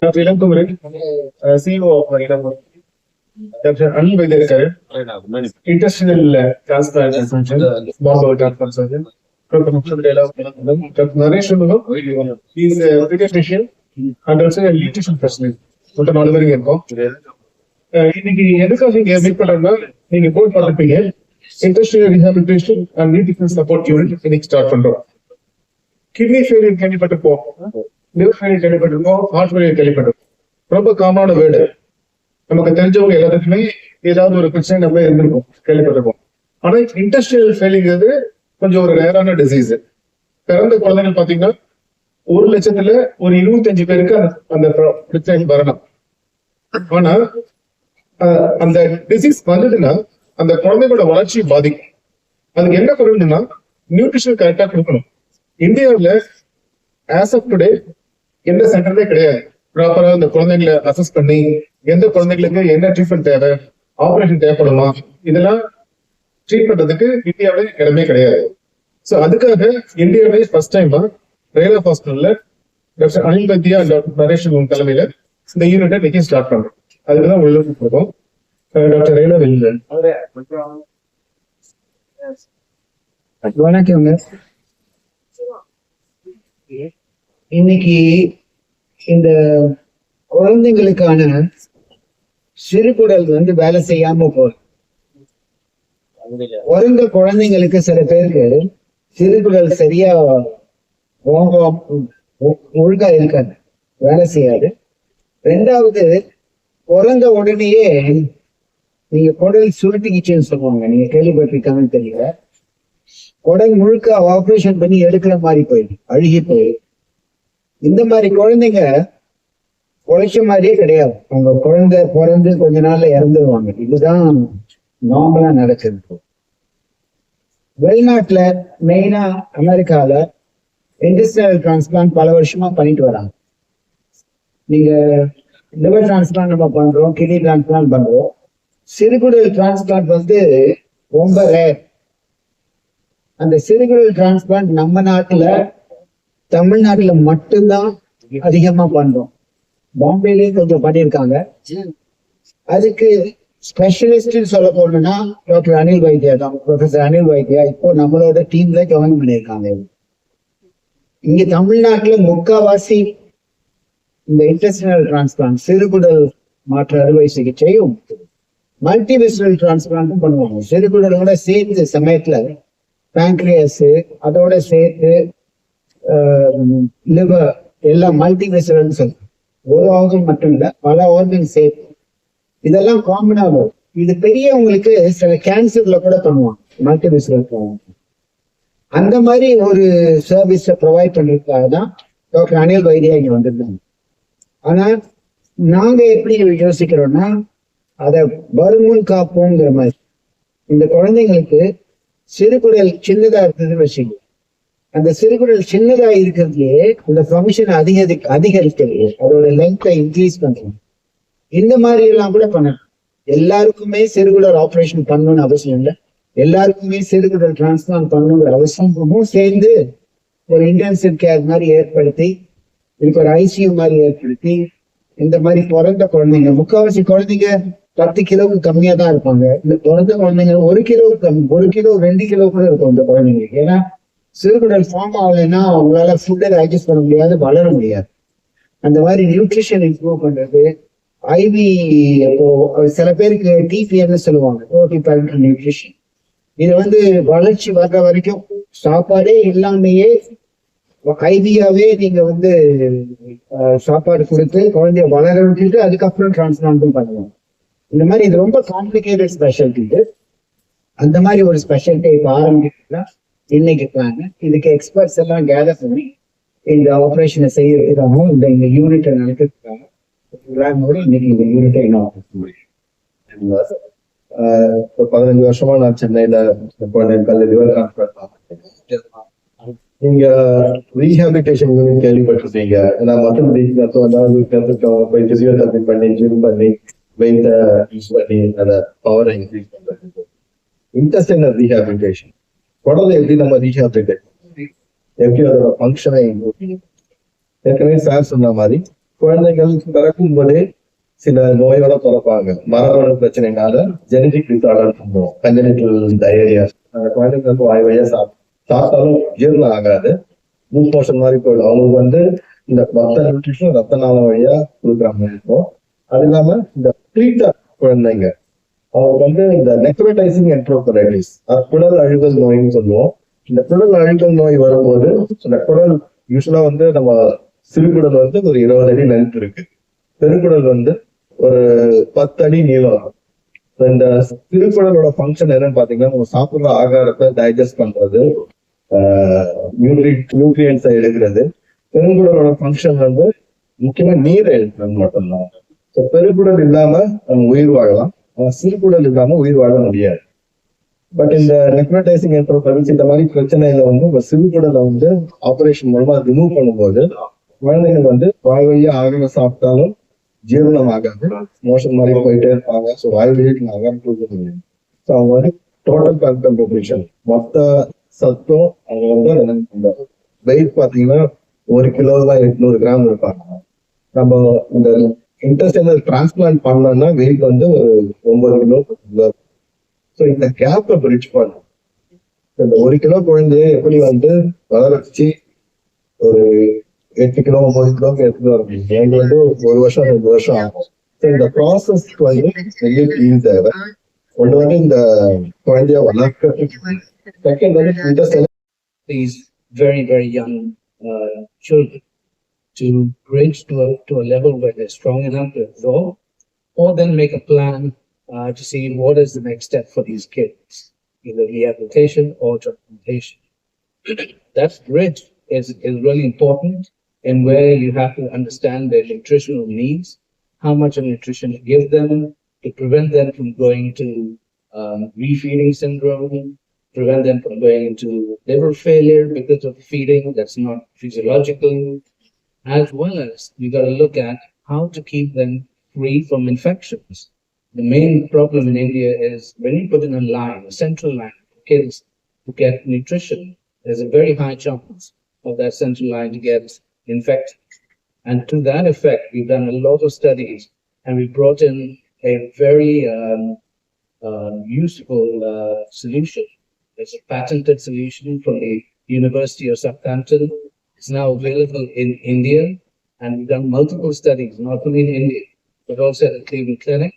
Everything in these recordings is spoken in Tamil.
Doctor Ilangumaran CO doctor Anil Vaidya இருக்காரு, intestinal transplant surgeon. Doctor Naresh is paediatrician and also nutrition specialist. மொத்தம் 4 பேருங்க இருக்கோம். இன்னைக்கு எதுக்காக நீங்க மீட் பண்றோம்னா, நீங்க போய் பார்த்துப்பீங்க industrial rehabilitation and nutrition support unit இன்னைக்கு ஸ்டார்ட் பண்றோம். கிட்னி ஃபெயிலியர் கேள்விப்பட்டிருப்போம், லிவர் ஃபெயிலியர் கேள்விப்பட்டிருப்போம், ஹார்ட் ஃபெயிலியர் கேள்விப்பட்டிருப்போம். ரொம்ப காமனான வேர்டு. நமக்கு தெரிஞ்சவங்க எல்லாத்துக்குமே ஏதாவது ஒரு பிரச்சனை நம்ம இருந்திருக்கும், கேள்விப்பட்டிருப்போம். ஆனா இண்டஸ்ட்ரியல் ஃபெயிலிங்கிறது கொஞ்சம் ஒரு ரேரான டிசீஸ். பிறந்த குழந்தைகள் பாத்தீங்கன்னா 1 லட்சத்துல ஒரு 25 பேருக்கு அந்த பிரச்சனை வரலாம். ஆனா அந்த டிசீஸ் வந்ததுன்னா அந்த குழந்தைகளோட வளர்ச்சி பாதிக்கும். அதுக்கு என்ன பண்ணணும்னா நியூட்ரிஷன் கரெக்டா கொடுக்கணும். இந்தியாவில் ஆஸ் ஆஃப் டுடே எந்த சென்டருமே கிடையாது. ப்ராப்பரா அந்த குழந்தைங்களை அசஸ் பண்ணி எந்த குழந்தைங்களுக்கு என்ன ட்ரீட்மெண்ட் தேவை, ஆபரேஷன் தேவைப்படுமா, இதெல்லாம் ட்ரீட் பண்றதுக்கு இந்தியாவில இடமே கிடையாது. ஸோ அதுக்காக இந்தியாவிலே ஃபர்ஸ்ட் டைமா ரேலா ஹாஸ்பிட்டல்ல டாக்டர் அனில் வைத்தியா, டாக்டர் நரேஷ் தலைமையில இந்த யூனிட்டை இன்னைக்கு ஸ்டார்ட் பண்றோம். அதுக்குதான் உள்ள போகும். Doctor Rela well done. வணக்கங்க. இன்னைக்கு இந்த குழந்தைங்களுக்கான சிறுகுடல் வேலை செய்யாம போகுது. பிறந்த குழந்தைங்களுக்கு சில பேருக்கு சிறுகுடல் சரியா ஒழுங்கா இருக்காது, வேலை செய்யாது. 2வது, பிறந்த உடனேயே நீங்க குடல் சுருட்டிக்கிச்சுன்னு சொல்லுவாங்க, நீங்க கேள்விப்பட்டிருக்காங்கன்னு தெரியல. குடல் முழுக்க ஆபரேஷன் பண்ணி எடுக்கிற மாதிரி போயிடுது, அழுகி போயிடுது. இந்த மாதிரி குழந்தைங்க உழைச்ச மாதிரியே கிடையாது. அவங்க குழந்தை பிறந்து கொஞ்ச நாள்ல இறந்துருவாங்க. இதுதான் நார்மலா நடக்குது. வெளிநாட்டுல மெயினா அமெரிக்கால இண்டஸ்ட்ரியல் டிரான்ஸ்பிளான்ட் பல வருஷமா பண்ணிட்டு வராங்க. நீங்க லிவர் டிரான்ஸ்பிளான்ட் நம்ம பண்றோம், கிட்னி டிரான்ஸ்பிளான்ட் பண்றோம். சிறுகுடல் டிரான்ஸ்பிளான்ட் ரொம்ப ரேர். அந்த சிறுகுடல் டிரான்ஸ்பிளான்ட் நம்ம நாட்டுல தமிழ்நாட்டுல மட்டும்தான் அதிகமா பண்றோம். பாம்பேலயும் கொஞ்சம் பண்ணியிருக்காங்க. அதுக்கு ஸ்பெஷலிஸ்ட் சொல்ல போனோம்னா டாக்டர் அனில் வைத்தியா தான், ப்ரொஃபசர் அனில் வைத்தியா இப்போ நம்மளோட டீம்ல ஜாயின் பண்ணியிருக்காங்க. இங்க தமிழ்நாட்டுல முக்காவாசி இந்த இன்டெஸ்டினல் டிரான்ஸ்பிளான்ட் சிறுகுடல் மாற்று அறுவை சிகிச்சையும் மல்டிவிசரல் டிரான்ஸ்பிளான்ட்டும் பண்ணுவாங்க. சிறுகுடலோட சேர்த்து சமயத்துல பேங்க்ரியாஸ், அதோட சேர்த்து லிவர், எல்லாம் மல்டிவிசரல் சொல்லுவாங்க. ஒரு ஆர்கன் மட்டும் இல்ல, பல ஆர்கன் சேர்த்து. இதெல்லாம் காமனா வரும். இது பெரியவங்களுக்கு சில கேன்சர்ல கூட பண்ணுவாங்க மல்டிவிசரல். அந்த மாதிரி ஒரு சர்வீஸை ப்ரொவைட் பண்ணிருக்காக தான் டாக்டர் அனில் வைத்தியா இங்க வந்திருக்காங்க. ஆனா நாங்க எப்படி யோசிக்கிறோம்னா, அதை வருமுன் காப்போங்கிற மாதிரி. இந்த குழந்தைங்களுக்கு சிறுகுடல் சின்னதா இருந்ததுன்னு வச்சுக்கோங்க, அந்த சிறுகுடல் சின்னதா இருக்கிறதுலயே அந்த ஃபங்க்ஷன் அதிகரிக்கிறது, அதோட லென்த்தை இன்க்ரீஸ் பண்றோம். இந்த மாதிரி எல்லாம் கூட பண்ணணும். எல்லாருக்குமே சிறுகுடல் ஆப்ரேஷன் பண்ணணும்னு அவசியம் இல்லை, எல்லாருக்குமே சிறுகுடல் டிரான்ஸ்பிளான்ட் பண்ணணுங்கிற அவசியமும் சேர்ந்து ஒரு இன்டென்சிவ் கேர் மாதிரி ஏற்படுத்தி, இதுக்கு ஒரு ஐசியூ மாதிரி ஏற்படுத்தி, இந்த மாதிரி பிறந்த குழந்தைங்க, முக்கால்வாசி குழந்தைங்க 10 கிலோவுக்கு கம்மியா தான் இருப்பாங்க. இந்த பிறந்த குழந்தைங்க 1 கிலோ 2 கிலோ கூட இருக்கும் இந்த குழந்தைங்களுக்கு. ஏன்னா சிறுகுடல் ஃபார்ம் ஆகலைன்னா அவங்களால ஃபுட்டை டைஜஸ்ட் பண்ண முடியாது, வளர முடியாது. அந்த மாதிரி நியூட்ரிஷன் இம்ப்ரூவ் பண்றது, ஐவி, இப்போ சில பேருக்கு டிபின்னு சொல்லுவாங்க, நியூட்ரிஷன். இது வளர்ச்சி வர்ற வரைக்கும் சாப்பாடே இல்லாமையே ஐவியாவே நீங்க சாப்பாடு கொடுத்து குழந்தைய வளர விட்டுட்டு அதுக்கப்புறம் டிரான்ஸ்பிளான்ட்டும் பண்ணுவாங்க. இந்த மாதிரி இது ரொம்ப காம்ப்ளிகேட்டட் ஸ்பெஷாலிட்டி. அந்த மாதிரி ஒரு ஸ்பெஷாலிட்டி இப்போ ஆரம்பிக்கிறதுனா இன்னைக்கு பிளான். இதுக்கு எக்ஸ்பர்ட்ஸ் எல்லாம் கேதர் பண்ணி இந்த ஆப்ரேஷனை செய்யறதுக்காக இந்த யூனிட்டை நடக்கிறதுக்காக இன்னைக்கு இந்த யூனிட்டை இன்னும் 15 வருஷமா நான் சென்னையில லிவர் டிரான்ஸ்பிளான்ட் நீங்க ரீஹாபிலிட்டேஷன் யூனிட் கேள்விப்பட்டிருப்பீங்க. நான் மற்றபடி பிசியோதெரபி பண்ணி, ஜிம் பண்ணி, வெயிட்ட யூஸ் பண்ணி அந்த பவரை இன்க்ரீஸ் பண்றது. இன்டெஸ்டைனல் ரீஹாபிலிட்டேஷன், குடலை எப்படி நம்ம ரீஹாபிலிட்டேட் எப்படி அதோட ஃபங்க்ஷனை ஏற்கனவே சார் சொன்ன மாதிரி குழந்தைகள் பிறக்கும் போதே சில நோயோட பிறப்பாங்க. மரபணு பிரச்சனைனால ஜெனடிக் டிசார்டர் பண்ணுவோம், கஞ்சனிட்டல் டயரியா. அந்த குழந்தைங்க வந்து வாய் வழியா சாப்பிட்டாலும் ஜீரணம் ஆகாது, லூஸ் மோஷன் மாதிரி போயிடும். அவங்களுக்கு வந்து இந்த மத்த நியூட்ரிஷன் ரத்த நாளம் வழியா கொடுக்குற மாதிரி இருக்கும். அது இல்லாம இந்த ட்ரீட்டர் குழந்தைங்க அவங்க வந்து இந்த நெக்ரோடைசிங் என்ட்ரோபரைட்டிஸ், குடல் அழுகல் நோய்னு சொல்லுவோம். இந்த குடல் அழுகல் நோய் வரும்போது இந்த குடல் யூஸ்வலா வந்து நம்ம சிறுகுடல் வந்து ஒரு 20 அடி லென்த் இருக்கு, பெருங்குடல் வந்து ஒரு 10 அடி நீளம். இந்த சிறுகுடலோட ஃபங்க்ஷன் என்னன்னு பாத்தீங்கன்னா, நம்ம சாப்பிடுற ஆகாரத்தை டைஜஸ்ட் பண்றது, நியூட்ரியன்ஸை எடுக்கிறது. பெருங்குடலோட ஃபங்க்ஷன் வந்து முக்கியமா நீரை எடுக்கிறது மட்டும்தான். ஸோ பெருங்குடல் இல்லாம நம்ம உயிர் வாழலாம், சிறுகுடல் இல்லாம உயிர் வாழ முடியாது. பட் இந்த நெக்ரோடைசிங் என்ட்ரோபரைட்டிஸ் இந்த மாதிரி பிரச்சனையில வந்து நம்ம சிறுகுடலை வந்து ஆபரேஷன் மூலமா ரிமூவ் பண்ணும்போது குழந்தைகள் வந்து வாய் வழியா ஆகாரம் சாப்பிட்டாலும் ஜீரணம் ஆகாது, மோஷன் மாதிரி போயிட்டே இருப்பாங்க. ஸோ வாய் வழிக்கு ஆகாரம் கொடுக்க முடியும். ஸோ அவங்க வந்து டோட்டல் கன்சன்ட்ரேஷன் மொத்த சத்தும் அவங்க வந்து வெயிட் பாத்தீங்கன்னா 1 கிலோ தான் 800 கிராம் இருப்பாங்க. நம்ம இந்த இன்டெஸ்டைனல் டிரான்ஸ்பிளான்ட் பண்ணோம்னா வெயிட் வந்து ஒரு 9 கிலோ. ஸோ இந்த கேப்பை பிரிட்ஜ் பண்ணும். இந்த 1 கிலோ குழந்தைய எப்படி வந்து வளர வச்சு ஒரு 8 கிலோ 9 கிலோக்கு எடுத்துட்டு வர முடியும். எங்களுக்கு வந்து 1 வருஷம் 2 வருஷம் ஆகும். ஸோ இந்த ப்ராசஸ்க்கு வந்து பெரிய டீம் தேவை. ஒன்று வந்து இந்த குழந்தைய வளர்க்க, செகண்ட் வந்து intestinal these very, very young children to bridge to a level where they're strong enough to absorb, or then make a plan to see what is the next step for these kids, either rehabilitation or transplantation. That bridge is really important, and where you have to understand their nutritional needs, how much of nutrition to give them to prevent them from going to refeeding syndrome, prevent them from going into liver failure because of feeding that's not physiological, as well as we got to look at how to keep them free from infections. The main problem in India is when you put in a line, a central line for kids to get nutrition, there's a very high chance of that central line to get infected. And to that effect, we've done a lot of studies and we brought in a very useful solution. It's a patented solution from the University of Southampton. It's now available in India, and we've done multiple studies, not only in India, but also at the Cleveland Clinic,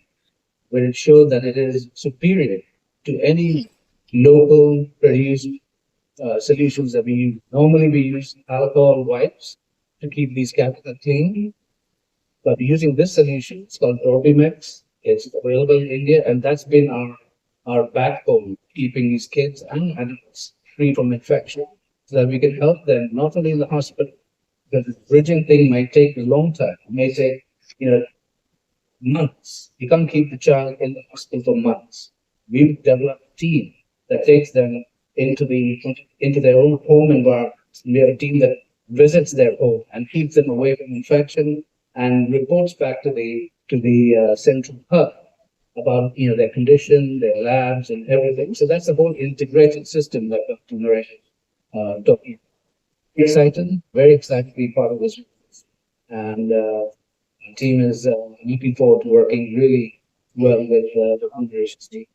where it showed that it is superior to any local produced solutions that we use. Normally, we use alcohol wipes to keep these catheters clean, but using this solution, it's called Orbimex. It's available in India, and that's been our backbone, keeping these kids and adults free from infection, so that we can help them not only in the hospital, because the bridging thing might take a long time. It may take, months. You can't keep the child in the hospital for months. We've developed a team that takes them into their own home environment. We have a team that visits their home and keeps them away from infection and reports back to the central hub about their condition, their labs, and everything. So that's a whole integrated system that Dr. Naresh talking. Excited, very excited to be part of this, and the team is looking forward to working really well with the Naresh's team.